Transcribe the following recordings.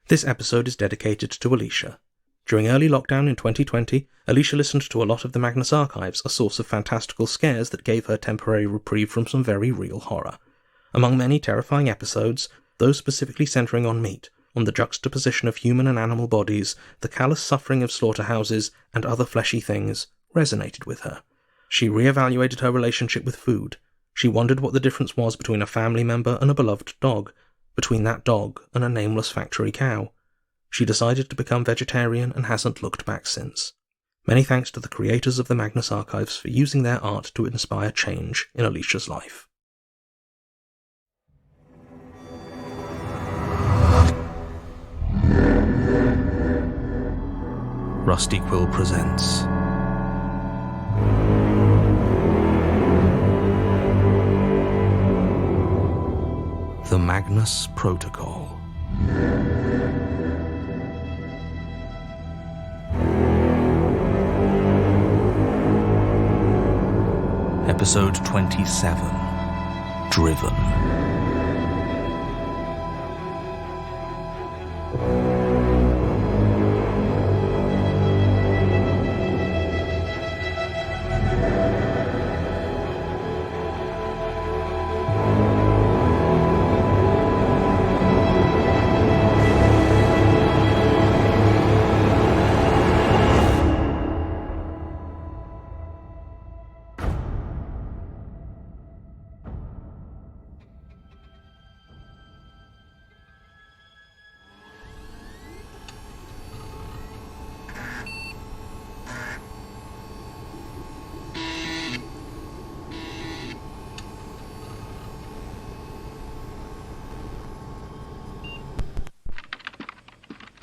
This episode is dedicated to Alicia. During early lockdown in 2020, Alicia listened to a lot of the Magnus archives, a source of fantastical scares that gave her temporary reprieve from some very real horror. Among many terrifying episodes, those specifically centering on meat, on the juxtaposition of human and animal bodies, the callous suffering of slaughterhouses, and other fleshy things, resonated with her. She re-evaluated her relationship with food. She wondered what the difference was between a family member and a beloved dog, between that dog and a nameless factory cow. She decided to become vegetarian and hasn't looked back since. Many thanks to the creators of the Magnus archives for using their art to inspire change in Alicia's life. Rusty Quill presents The Magnus Protocol. Episode 27, Driven.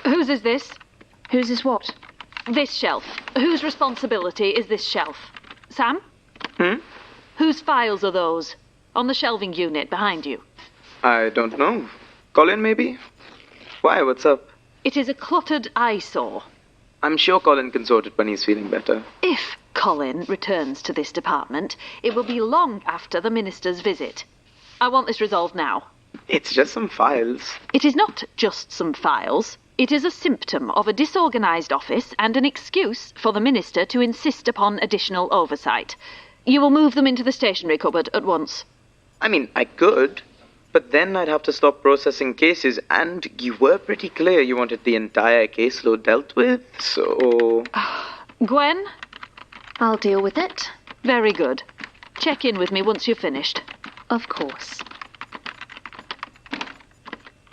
Whose is this? Whose is what? This shelf. Whose responsibility is this shelf? Sam? Hmm? Whose files are those? On the shelving unit behind you. I don't know. Colin, maybe? Why, what's up? It is a cluttered eyesore. I'm sure Colin can sort it when he's feeling better. If Colin returns to this department, it will be long after the minister's visit. I want this resolved now. It's just some files. It is not just some files. It is a symptom of a disorganised office and an excuse for the minister to insist upon additional oversight. You will move them into the stationery cupboard at once. I mean, I could, but then I'd have to stop processing cases, and you were pretty clear you wanted the entire caseload dealt with, so... Gwen? I'll deal with it. Very good. Check in with me once you've finished. Of course.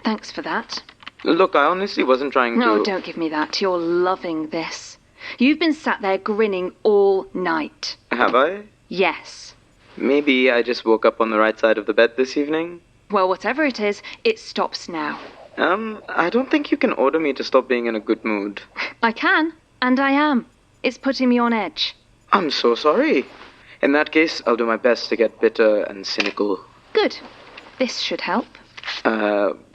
Thanks for that. Look, I honestly wasn't trying to... No, don't give me that. You're loving this. You've been sat there grinning all night. Have I? Yes. Maybe I just woke up on the right side of the bed this evening? Well, whatever it is, it stops now. I don't think you can order me to stop being in a good mood. I can, and I am. It's putting me on edge. I'm so sorry. In that case, I'll do my best to get bitter and cynical. Good. This should help.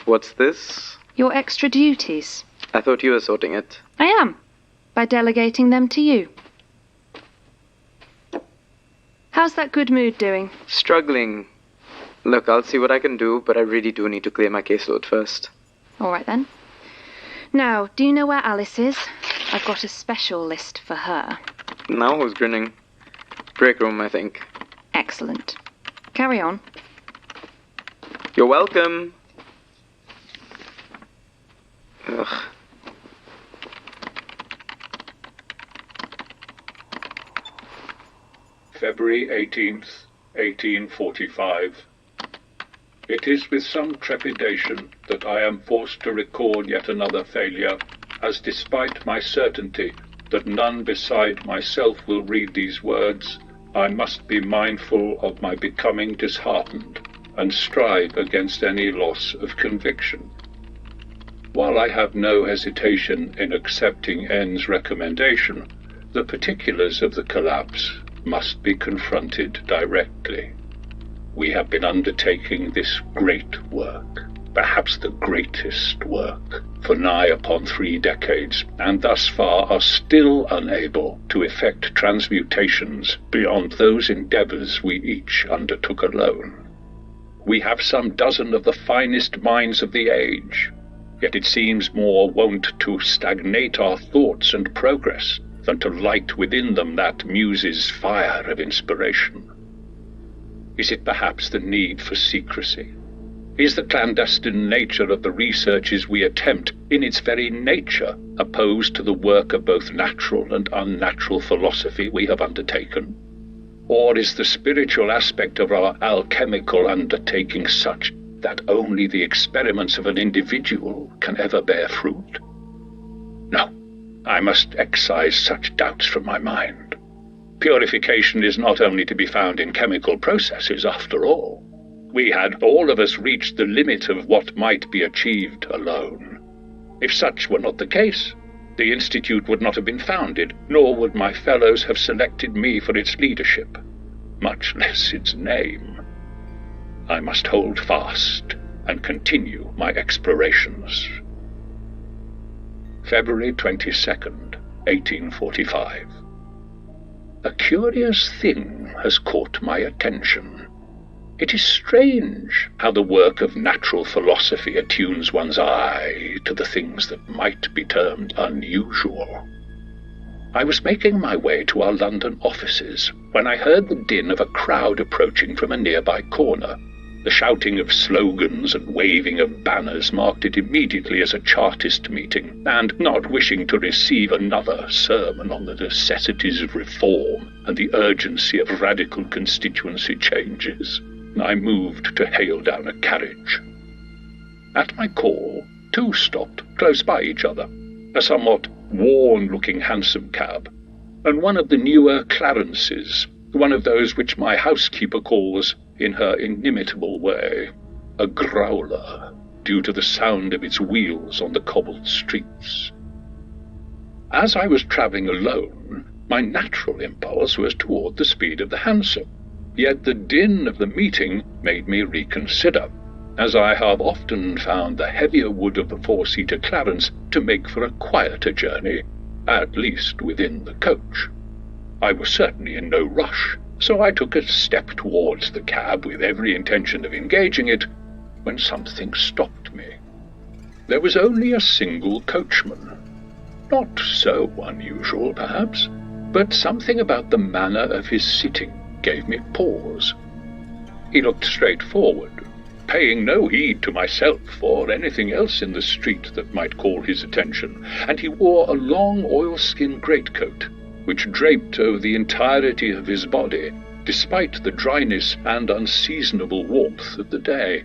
What's this? Your extra duties. I thought you were sorting it. I am, by delegating them to you. How's that good mood doing? Struggling. Look, I'll see what I can do, but I really do need to clear my caseload first. All right, then. Now, do you know where Alice is? I've got a special list for her. Now who's grinning? Break room, I think. Excellent. Carry on. You're welcome. Ugh. February 18th, 1845. It is with some trepidation that I am forced to record yet another failure, as despite my certainty that none beside myself will read these words, I must be mindful of my becoming disheartened and strive against any loss of conviction. While I have no hesitation in accepting N's recommendation, the particulars of the collapse must be confronted directly. We have been undertaking this great work, perhaps the greatest work, for nigh upon 3 decades, and thus far are still unable to effect transmutations beyond those endeavours we each undertook alone. We have some dozen of the finest minds of the age. yet it seems more wont to stagnate our thoughts and progress than to light within them that muse's fire of inspiration. Is it perhaps the need for secrecy? Is the clandestine nature of the researches we attempt in its very nature opposed to the work of both natural and unnatural philosophy we have undertaken? Or is the spiritual aspect of our alchemical undertaking such that only the experiments of an individual can ever bear fruit? No, I must excise such doubts from my mind. Purification is not only to be found in chemical processes, after all. We had all of us reached the limit of what might be achieved alone. If such were not the case, the Institute would not have been founded, nor would my fellows have selected me for its leadership, much less its name. I must hold fast and continue my explorations. February 22nd, 1845. A curious thing has caught my attention. It is strange how the work of natural philosophy attunes one's eye to the things that might be termed unusual. I was making my way to our London offices when I heard the din of a crowd approaching from a nearby corner. The shouting of slogans and waving of banners marked it immediately as a Chartist meeting, and not wishing to receive another sermon on the necessities of reform and the urgency of radical constituency changes, I moved to hail down a carriage. At my call, two stopped close by each other, a somewhat worn-looking hansom cab, and one of the newer Clarences, one of those which my housekeeper calls, in her inimitable way, a growler, due to the sound of its wheels on the cobbled streets. As I was travelling alone, my natural impulse was toward the speed of the hansom, yet the din of the meeting made me reconsider, as I have often found the heavier wood of the four-seater Clarence to make for a quieter journey, at least within the coach. I was certainly in no rush, so I took a step towards the cab with every intention of engaging it, when something stopped me. There was only a single coachman. Not so unusual, perhaps, but something about the manner of his sitting gave me pause. He looked straight forward, paying no heed to myself or anything else in the street that might call his attention, and he wore a long oilskin greatcoat, which draped over the entirety of his body, despite the dryness and unseasonable warmth of the day.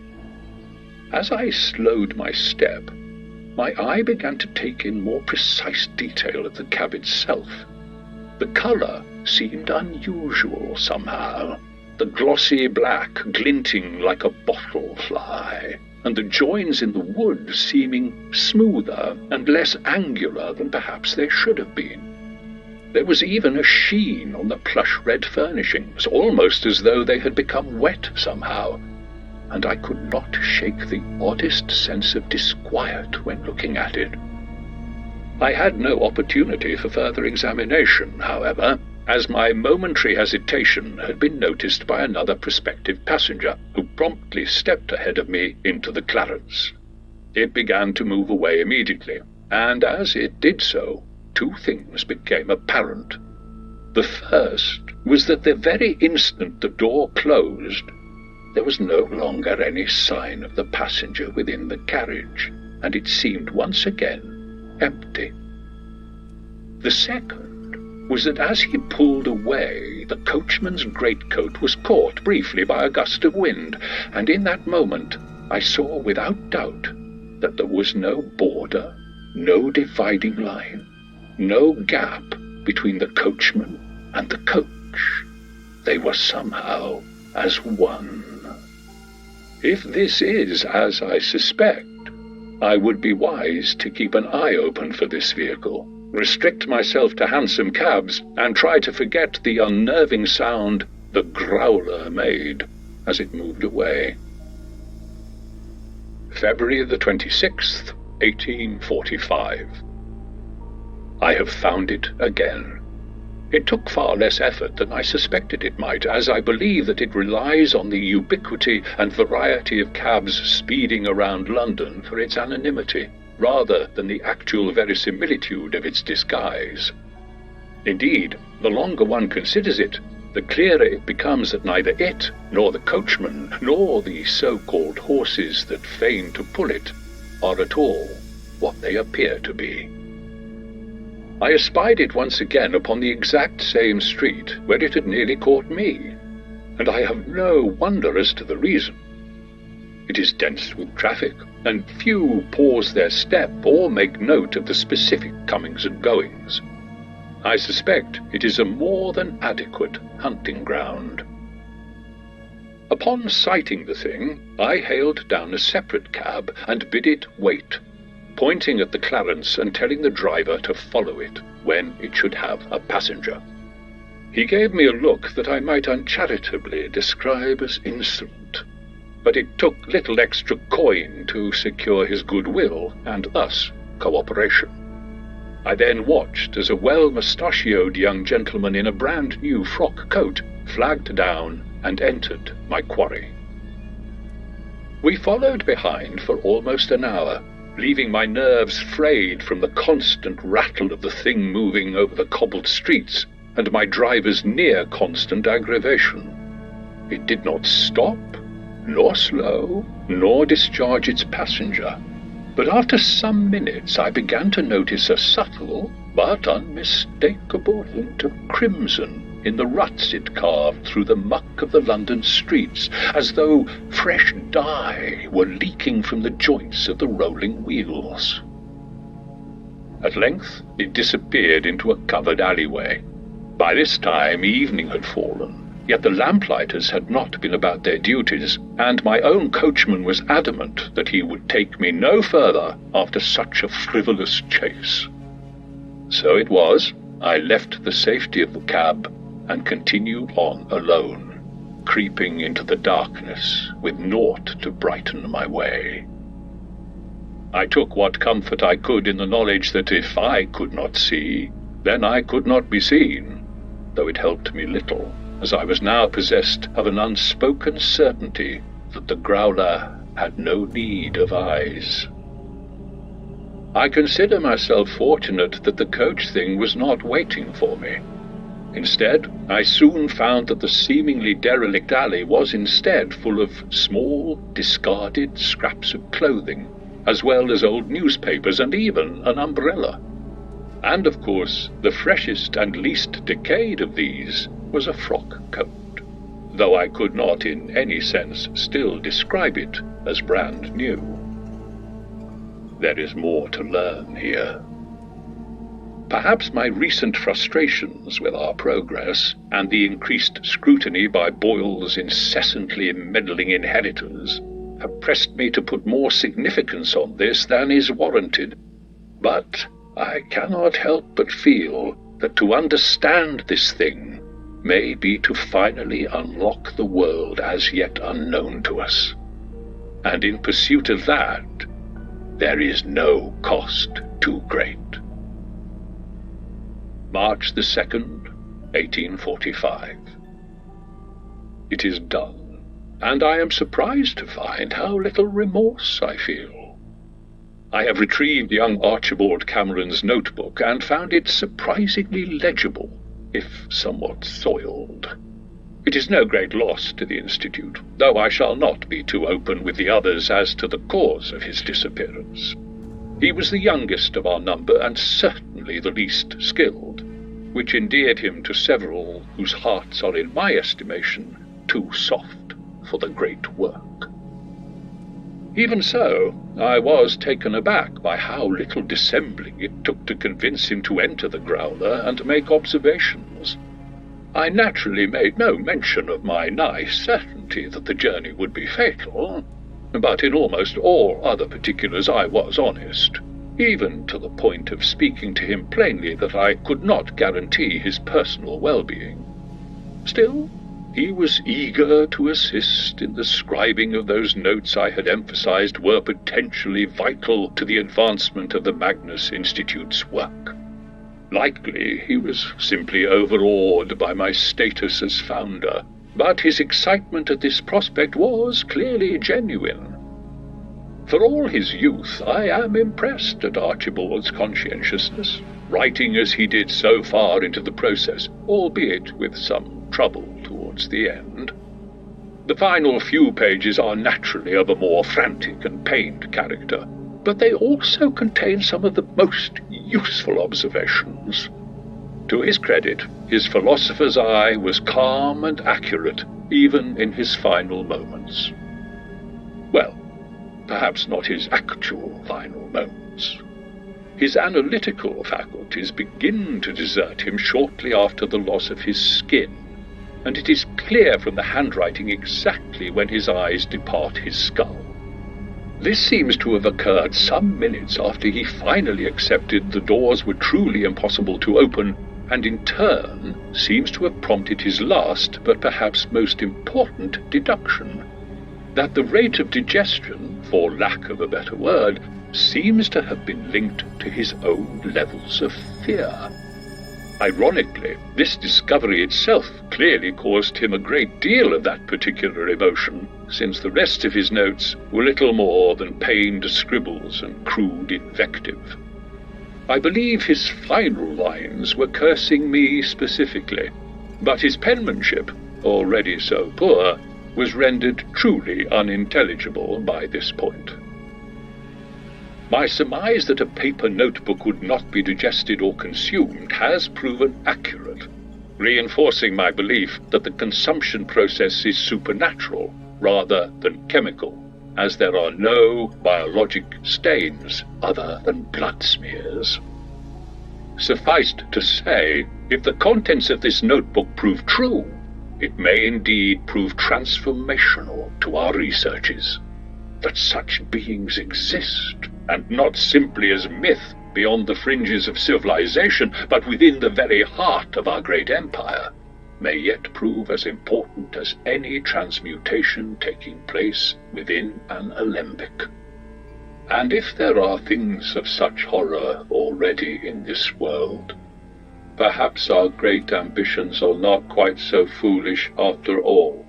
As I slowed my step, my eye began to take in more precise detail of the cab itself. The colour seemed unusual somehow, the glossy black glinting like a bottle fly, and the joins in the wood seeming smoother and less angular than perhaps they should have been. There was even a sheen on the plush red furnishings, almost as though they had become wet somehow, and I could not shake the oddest sense of disquiet when looking at it. I had no opportunity for further examination, however, as my momentary hesitation had been noticed by another prospective passenger, who promptly stepped ahead of me into the Clarence. It began to move away immediately, and as it did so, two things became apparent. The first was that the very instant the door closed, there was no longer any sign of the passenger within the carriage, and it seemed once again empty. The second was that as he pulled away, the coachman's greatcoat was caught briefly by a gust of wind, and in that moment I saw without doubt that there was no border, no dividing line, no gap between the coachman and the coach. They were somehow as one. If this is as I suspect, I would be wise to keep an eye open for this vehicle, restrict myself to hansom cabs, and try to forget the unnerving sound the growler made as it moved away. February the 26th, 1845. I have found it again. It took far less effort than I suspected it might, as I believe that it relies on the ubiquity and variety of cabs speeding around London for its anonymity. rather than the actual verisimilitude of its disguise. Indeed, the longer one considers it, the clearer it becomes that neither it, nor the coachman, nor the so-called horses that feign to pull it, are at all what they appear to be. I espied it once again upon the exact same street where it had nearly caught me, and I have no wonder as to the reason. It is dense with traffic, and few pause their step or make note of the specific comings and goings. I suspect it is a more than adequate hunting ground. Upon sighting the thing, I hailed down a separate cab and bid it wait, pointing at the Clarence and telling the driver to follow it when it should have a passenger. He gave me a look that I might uncharitably describe as insolent, but it took little extra coin to secure his goodwill and thus cooperation. I then watched as a well-mustachioed young gentleman in a brand-new frock coat flagged down and entered my quarry. We followed behind for almost an hour, leaving my nerves frayed from the constant rattle of the thing moving over the cobbled streets and my driver's near-constant aggravation. It did not stop, nor slow, nor discharge its passenger. But after some minutes I began to notice a subtle but unmistakable hint of crimson in the ruts it carved through the muck of the London streets, as though fresh dye were leaking from the joints of the rolling wheels. At length it disappeared into a covered alleyway. By this time evening had fallen, yet the lamplighters had not been about their duties, and my own coachman was adamant that he would take me no further after such a frivolous chase. So it was, I left the safety of the cab and continued on alone, creeping into the darkness with naught to brighten my way. I took what comfort I could in the knowledge that if I could not see, then I could not be seen, though it helped me little, as I was now possessed of an unspoken certainty that the growler had no need of eyes. I consider myself fortunate that the coach thing was not waiting for me. Instead, I soon found that the seemingly derelict alley was instead full of small, discarded scraps of clothing, as well as old newspapers and even an umbrella. And, of course, the freshest and least decayed of these was a frock coat, though I could not in any sense still describe it as brand new. There is more to learn here. Perhaps my recent frustrations with our progress, and the increased scrutiny by Boyle's incessantly meddling inheritors, have pressed me to put more significance on this than is warranted. But I cannot help but feel that to understand this thing may be to finally unlock the world as yet unknown to us. And in pursuit of that, there is no cost too great. March the 2nd, 1845. It is done, and I am surprised to find how little remorse I feel. I have retrieved young Archibald Cameron's notebook and found it surprisingly legible, if somewhat soiled. It is no great loss to the Institute, though I shall not be too open with the others as to the cause of his disappearance. He was the youngest of our number and certainly the least skilled, which endeared him to several whose hearts are in my estimation too soft for the great work. Even so, I was taken aback by how little dissembling it took to convince him to enter the growler and make observations. I naturally made no mention of my nigh certainty that the journey would be fatal, but in almost all other particulars I was honest, even to the point of speaking to him plainly that I could not guarantee his personal well-being. Still, he was eager to assist in the scribing of those notes I had emphasized were potentially vital to the advancement of the Magnus Institute's work. Likely he was simply overawed by my status as founder, but his excitement at this prospect was clearly genuine. For all his youth, I am impressed at Archibald's conscientiousness, writing as he did so far into the process, albeit with some trouble towards the end. The final few pages are naturally of a more frantic and pained character, but they also contain some of the most useful observations. To his credit, his philosopher's eye was calm and accurate, even in his final moments. Well, perhaps not his actual final moments. His analytical faculties begin to desert him shortly after the loss of his skin, and it is clear from the handwriting exactly when his eyes depart his skull. This seems to have occurred some minutes after he finally accepted the doors were truly impossible to open, and in turn seems to have prompted his last, but perhaps most important, deduction, that the rate of digestion, for lack of a better word, seems to have been linked to his own levels of fear. Ironically, this discovery itself clearly caused him a great deal of that particular emotion, since the rest of his notes were little more than pained scribbles and crude invective. I believe his final lines were cursing me specifically, but his penmanship, already so poor, was rendered truly unintelligible by this point. My surmise that a paper notebook would not be digested or consumed has proven accurate, reinforcing my belief that the consumption process is supernatural rather than chemical, as there are no biologic stains other than blood smears. Suffice to say, if the contents of this notebook prove true, it may indeed prove transformational to our researches. That such beings exist, and not simply as myth beyond the fringes of civilization, but within the very heart of our great empire, may yet prove as important as any transmutation taking place within an alembic. And if there are things of such horror already in this world, perhaps our great ambitions are not quite so foolish after all.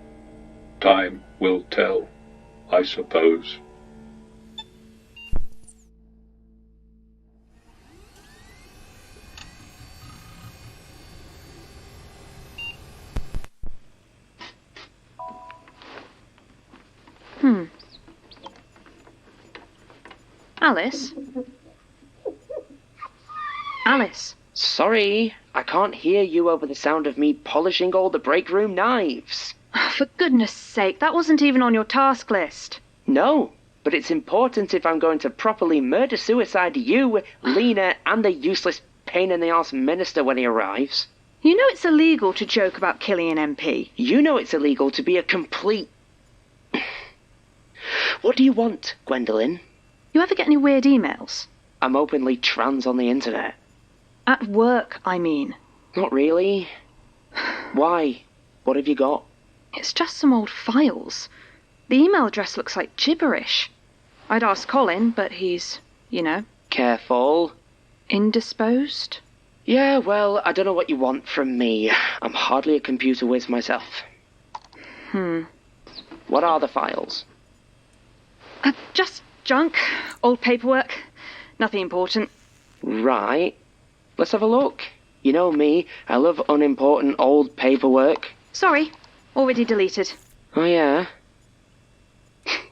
Time will tell, I suppose. Alice? Alice? Sorry, I can't hear you over the sound of me polishing all the break room knives. For goodness sake, that wasn't even on your task list. No, but it's important if I'm going to properly murder-suicide you, Lena, and the useless pain-in-the-arse minister when he arrives. You know it's illegal to joke about killing an MP. You know it's illegal to be a complete... What do you want, Gwendolyn? You ever get any weird emails? I'm openly trans on the internet. At work, I mean. Not really. Why? What have you got? It's just some old files. The email address looks like gibberish. I'd asked Colin, but he's, Careful. Indisposed? Yeah, well, I don't know what you want from me. I'm hardly a computer whiz myself. What are the files? Just junk. Old paperwork. Nothing important. Right. Let's have a look. You know me, I love unimportant old paperwork. Sorry, already deleted. Oh, yeah?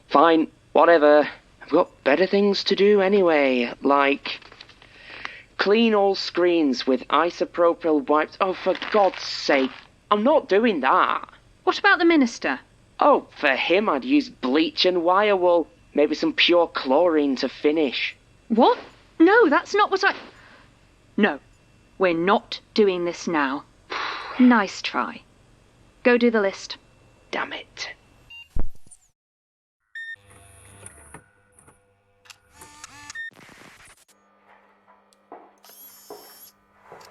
Fine, whatever. I've got better things to do anyway, like... clean all screens with isopropyl wipes. Oh, for God's sake, I'm not doing that. What about the minister? Oh, for him I'd use bleach and wire wool. Maybe some pure chlorine to finish. What? No, that's not what I... No, we're not doing this now. Nice try. Go do the list. Damn it.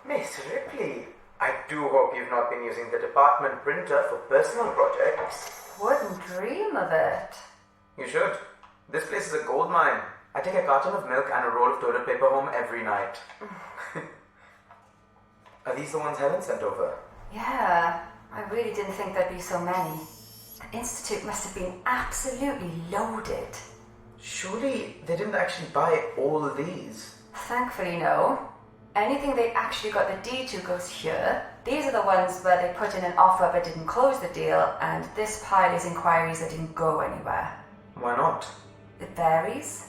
Miss Ripley, I do hope you've not been using the department printer for personal projects. Wouldn't dream of it. You should. This place is a gold mine. I take a carton of milk and a roll of toilet paper home every night. Are these the ones Helen sent over? Yeah, I really didn't think there'd be so many. The Institute must have been absolutely loaded. Surely they didn't actually buy all of these. Thankfully, no. Anything they actually got the deed to goes here. These are the ones where they put in an offer but didn't close the deal, and this pile is inquiries that didn't go anywhere. Why not? It varies.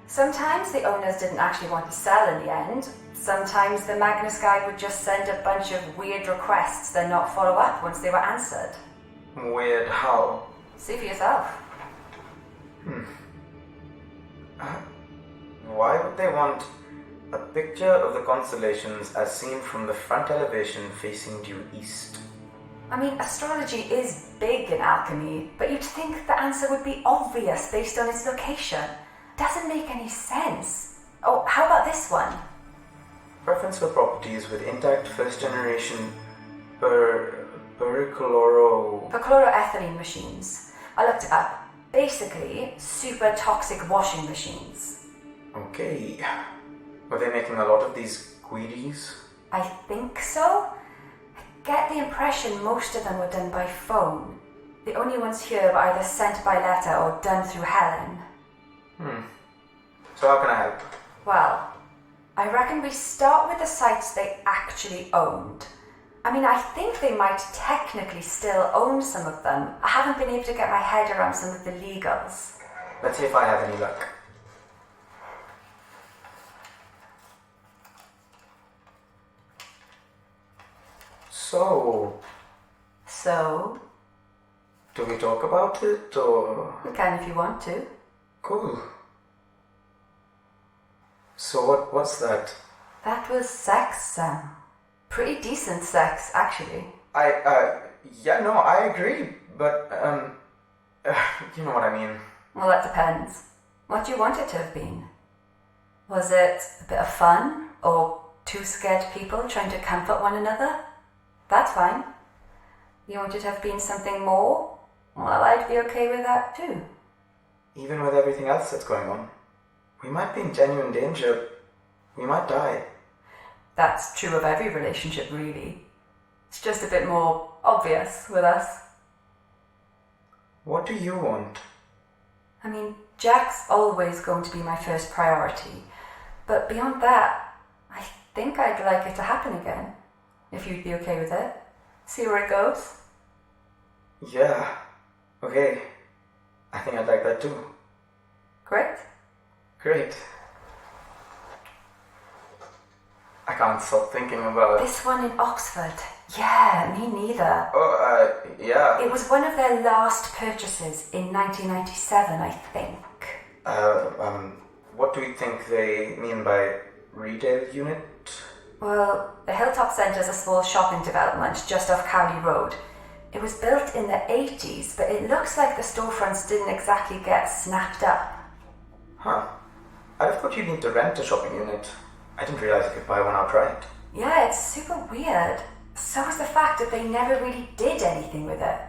Sometimes the owners didn't actually want to sell in the end. Sometimes the Magnus guy would just send a bunch of weird requests, then not follow up once they were answered. Weird how? See for yourself. Why would they want a picture of the constellations as seen from the front elevation facing due east? I mean, astrology is big in alchemy, but you'd think the answer would be obvious based on its location. Doesn't make any sense. Oh, how about this one? Preference for properties with intact first-generation perchloroethylene machines. I looked it up. Basically, super toxic washing machines. Okay. Were they making a lot of these guidis? I think so. I get the impression most of them were done by phone. The only ones here were either sent by letter or done through Helen. So how can I help? Well, I reckon we start with the sites they actually owned. I mean, I think they might technically still own some of them. I haven't been able to get my head around some of the legals. Let's see if I have any luck. So, do we talk about it, or? We can if you want to. Cool. So what's that? That was sex, pretty decent sex, actually. Yeah, no, I agree, but, you know what I mean. Well, that depends. What do you want it to have been? Was it a bit of fun, or two scared people trying to comfort one another? That's fine. You want it to have been something more? Well, I'd be okay with that too. Even with everything else that's going on, we might be in genuine danger. We might die. That's true of every relationship, really. It's just a bit more obvious with us. What do you want? I mean, Jack's always going to be my first priority. But beyond that, I think I'd like it to happen again. If you'd be okay with it. See where it goes? Yeah. Okay. I think I'd like that too. Great. Great. I can't stop thinking about... This one in Oxford. Yeah, me neither. Oh, yeah. It was one of their last purchases in 1997, I think. What do we think they mean by retail unit? Well, the Hilltop Centre's a small shopping development just off Cowley Road. It was built in the 80s, but it looks like the storefronts didn't exactly get snapped up. Huh. I'd have thought you'd need to rent a shopping unit. I didn't realize you could buy one outright. Yeah, it's super weird. So is the fact that they never really did anything with it.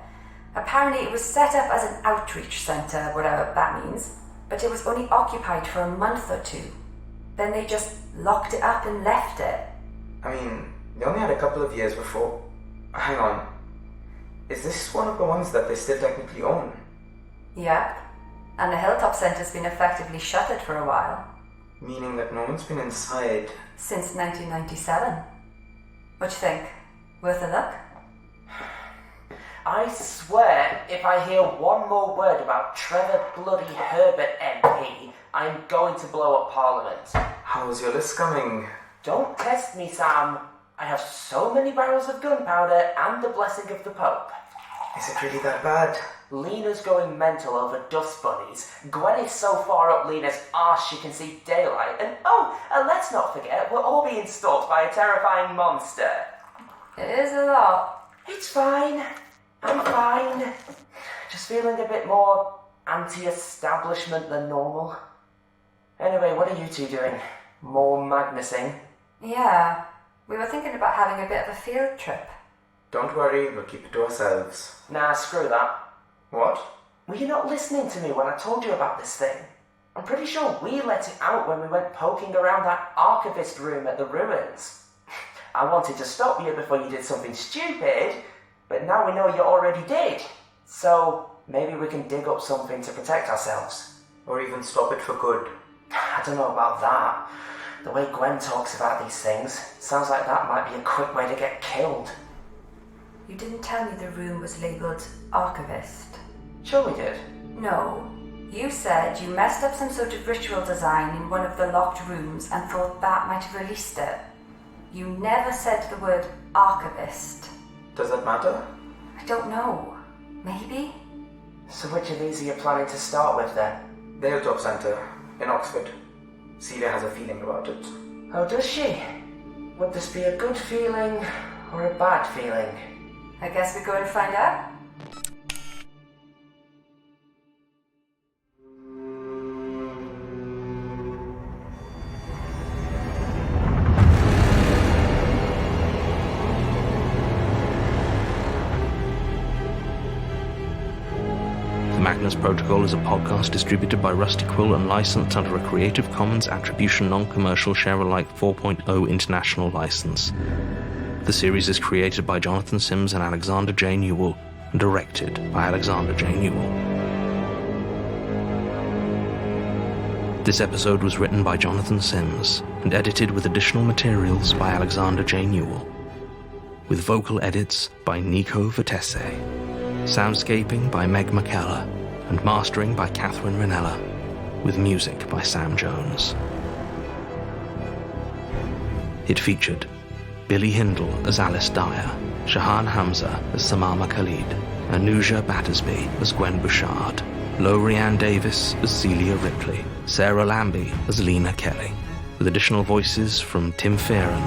Apparently it was set up as an outreach centre, whatever that means, but it was only occupied for a month or two. Then they just locked it up and left it. I mean, they only had a couple of years before... Hang on. Is this one of the ones that they still technically own? Yep. And the Hilltop Centre's been effectively shuttered for a while. Meaning that no one's been inside... Since 1997. What do you think? Worth a look? I swear, if I hear one more word about Trevor bloody Herbert MP, I'm going to blow up Parliament. How's your list coming? Don't test me, Sam. I have so many barrels of gunpowder and the blessing of the Pope. Is it really that bad? Lena's going mental over dust bunnies. Gwen is so far up Lena's arse she can see daylight. And let's not forget, we're all being stalked by a terrifying monster. It is a lot. It's fine. I'm fine. Just feeling a bit more anti-establishment than normal. Anyway, what are you two doing? More Magnusing? Yeah, we were thinking about having a bit of a field trip. Don't worry, we'll keep it to ourselves. Nah, screw that. What? Were you not listening to me when I told you about this thing? I'm pretty sure we let it out when we went poking around that archivist room at the ruins. I wanted to stop you before you did something stupid, but now we know you already did. So, maybe we can dig up something to protect ourselves. Or even stop it for good? I don't know about that. The way Gwen talks about these things, sounds like that might be a quick way to get killed. You didn't tell me the room was labelled archivist. Sure we did. No. You said you messed up some sort of ritual design in one of the locked rooms and thought that might have released it. You never said the word archivist. Does that matter? I don't know. Maybe? So which of these are you planning to start with then? The Hilltop Centre, in Oxford. Celia has a feeling about it. Oh, does she? Would this be a good feeling or a bad feeling? I guess we go and find out. Magnus Protocol is a podcast distributed by Rusty Quill and licensed under a Creative Commons Attribution Non-Commercial Share-alike 4.0 international license. The series is created by Jonathan Sims and Alexander J. Newell, and directed by Alexander J. Newell. This episode was written by Jonathan Sims, and edited with additional materials by Alexander J. Newell, with vocal edits by Nico Vettese, soundscaping by Meg McKellar, and mastering by Catherine Rinella, with music by Sam Jones. It featured Billy Hindle as Alice Dyer, Shahan Hamza as Samama Khalid, Anuja Battersby as Gwen Bouchard, Lorianne Davis as Celia Ripley, Sarah Lambie as Lena Kelly, with additional voices from Tim Fearon.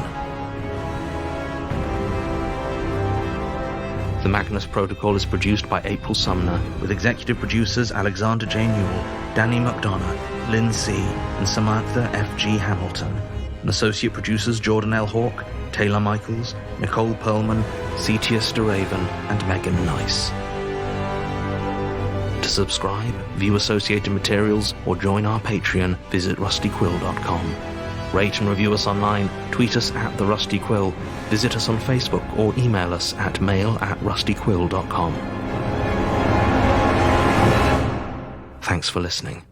The Magnus Protocol is produced by April Sumner, with executive producers Alexander J. Newell, Danny McDonough, Lynn C., and Samantha F. G. Hamilton, and associate producers Jordan L. Hawke, Taylor Michaels, Nicole Perlman, Cetius DeRaven, and Megan Nice. To subscribe, view associated materials, or join our Patreon, visit rustyquill.com. Rate and review us online, tweet us at The Rusty Quill, visit us on Facebook, or email us at mail@rustyquill.com. Thanks for listening.